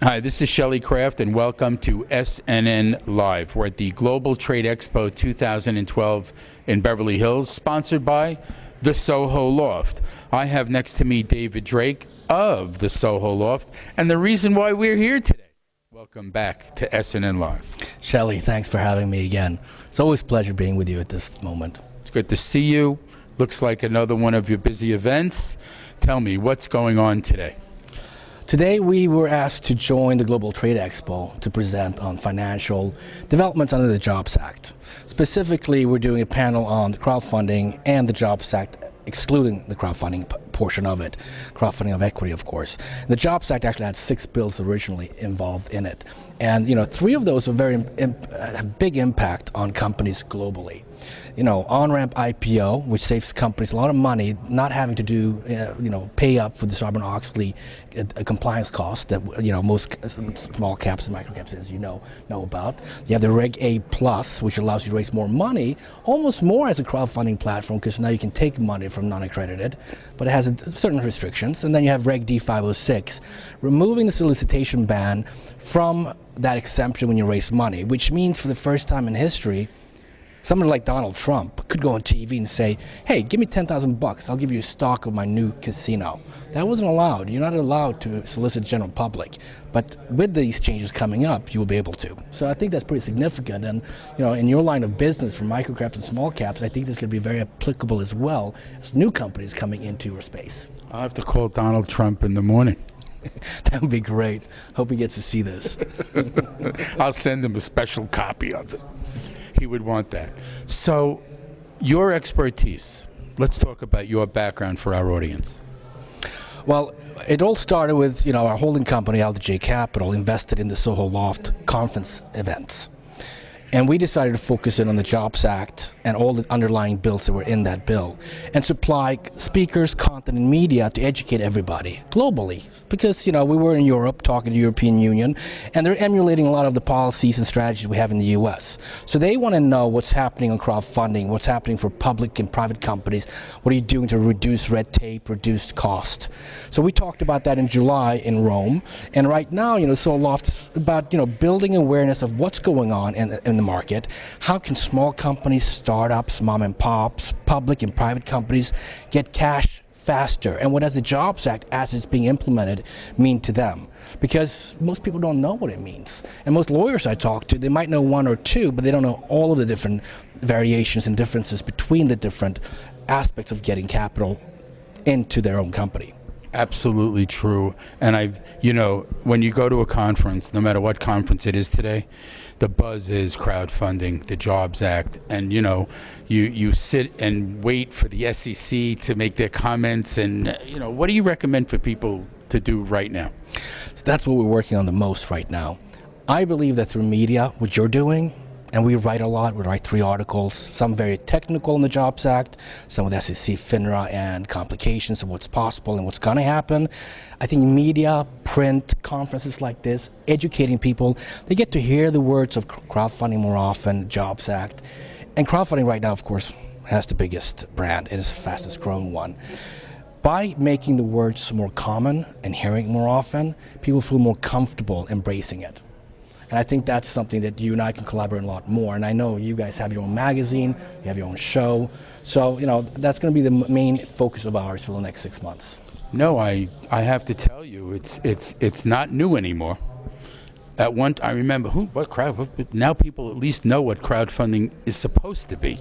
Hi, this is Shelley Kraft, and welcome to SNN Live. We're at the Global Trade Expo 2012 in Beverly Hills, sponsored by the Soho Loft. I have next to me David Drake of the Soho Loft, and the reason why we're here today. Welcome back to SNN Live. Shelley, thanks for having me again. It's always a pleasure being with you at this moment. It's good to see you. Looks like another one of your busy events. Tell me, what's going on today? Today we were asked to join the Global Trade Expo to present on financial developments under the Jobs Act. Specifically, we're doing a panel on the crowdfunding and the Jobs Act, excluding the crowdfunding portion of it, crowdfunding of equity, of course. The Jobs Act actually had 6 bills originally involved in it. And, 3 of those have big impact on companies globally. On-ramp IPO, which saves companies a lot of money, not having to do, pay up for the Sarbanes-Oxley compliance costs that, most small caps and micro caps, as you know about. You have the Reg A+, which allows you to raise more money, almost more as a crowdfunding platform, because now you can take money from non-accredited, but it has certain restrictions. And then you have Reg D 506, removing the solicitation ban from that exemption when you raise money, which means for the first time in history, someone like Donald Trump could go on TV and say, hey, give me $10,000 I'll give you a stock of my new casino. That wasn't allowed. You're not allowed to solicit the general public. But with these changes coming up, you will be able to. So I think that's pretty significant. And in your line of business for micro caps and small caps, I think this could be very applicable as well as new companies coming into your space. I'll have to call Donald Trump in the morning. That would be great. Hope he gets to see this. I'll send him a special copy of it. He would want that. So, your expertise, let's talk about your background for our audience. Well, it all started with, our holding company, LDJ Capital, invested in the Soho Loft conference events. And we decided to focus in on the Jobs Act and all the underlying bills that were in that bill and supply speakers, content, and media to educate everybody globally. Because, we were in Europe talking to the European Union, and they're emulating a lot of the policies and strategies we have in the U.S. So they want to know what's happening on crowdfunding, what's happening for public and private companies, what are you doing to reduce red tape, reduce cost. So we talked about that in July in Rome, and right now, Soho Loft is about, building awareness of what's going on in the market. How can small companies, startups, mom and pops, public and private companies get cash faster? And what does the Jobs Act, as it's being implemented, mean to them? Because most people don't know what it means. And most lawyers I talk to, they might know 1 or 2, but they don't know all of the different variations and differences between the different aspects of getting capital into their own company. Absolutely true. And when you go to a conference, no matter what conference it is today, the buzz is crowdfunding, the Jobs Act, and you sit and wait for the SEC to make their comments. And what do you recommend for people to do right now? So that's what we're working on the most right now. I believe that through media, what you're doing, and we write a lot. We write 3 articles, some very technical in the Jobs Act, some with SEC, FINRA, and complications of what's possible and what's going to happen. I think media, print, conferences like this, educating people, they get to hear the words of crowdfunding more often, Jobs Act. And crowdfunding right now, of course, has the biggest brand. It is the fastest growing one. By making the words more common and hearing it more often, people feel more comfortable embracing it. And I think that's something that you and I can collaborate a lot more. And I know you guys have your own magazine, you have your own show. So, that's going to be the main focus of ours for the next 6 months. No, I have to tell you, it's not new anymore. At one, I remember now people at least know what crowdfunding is supposed to be.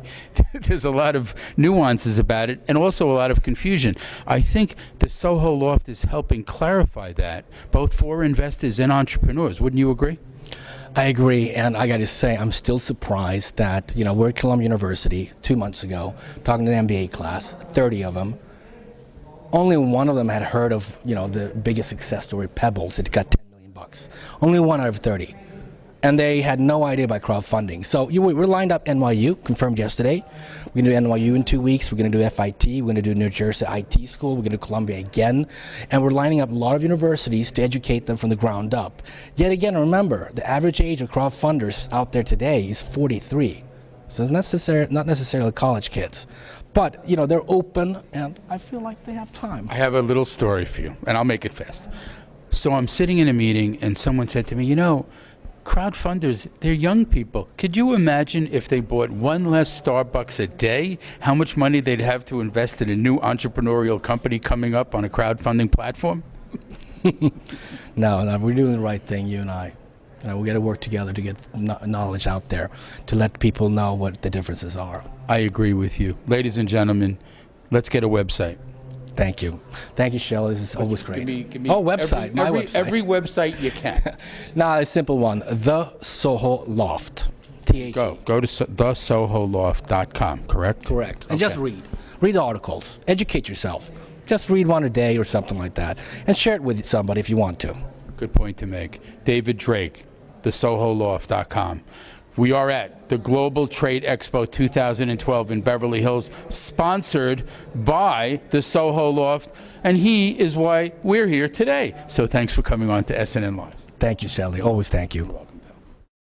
There's a lot of nuances about it, and also a lot of confusion. I think the Soho Loft is helping clarify that, both for investors and entrepreneurs. Wouldn't you agree? I agree, and I got to say, I'm still surprised that, we're at Columbia University 2 months ago, talking to the MBA class, 30 of them. Only one of them had heard of, the biggest success story, Pebbles. It got $10 million. Only 1 out of 30. And they had no idea about crowdfunding. So we're lined up NYU, confirmed yesterday. We're going to do NYU in 2 weeks. We're going to do FIT. We're going to do New Jersey IT School. We're going to do Columbia again. And we're lining up a lot of universities to educate them from the ground up. Yet again, remember, the average age of crowdfunders out there today is 43. So it's not necessarily college kids. But, they're open, and I feel like they have time. I have a little story for you, and I'll make it fast. So I'm sitting in a meeting, and someone said to me, you know, crowdfunders, they're young people. Could you imagine if they bought one less Starbucks a day, how much money they'd have to invest in a new entrepreneurial company coming up on a crowdfunding platform? No, we're doing the right thing, you and I. You know, we got to work together to get knowledge out there, to let people know what the differences are. I agree with you. Ladies and gentlemen, let's get a website. Thank you. Thank you, Shelley. This is always great. Give me website. My website. Every website you can. No, a simple one. The Soho Loft. Go to thesoholoft.com, correct? Correct. Okay. And just read. Read articles. Educate yourself. Just read one a day or something like that. And share it with somebody if you want to. Good point to make. David Drake, thesoholoft.com. We are at the Global Trade Expo 2012 in Beverly Hills, sponsored by the Soho Loft, and he is why we're here today. So thanks for coming on to SNN Live. Thank you, Shelley. Always thank you. You're welcome.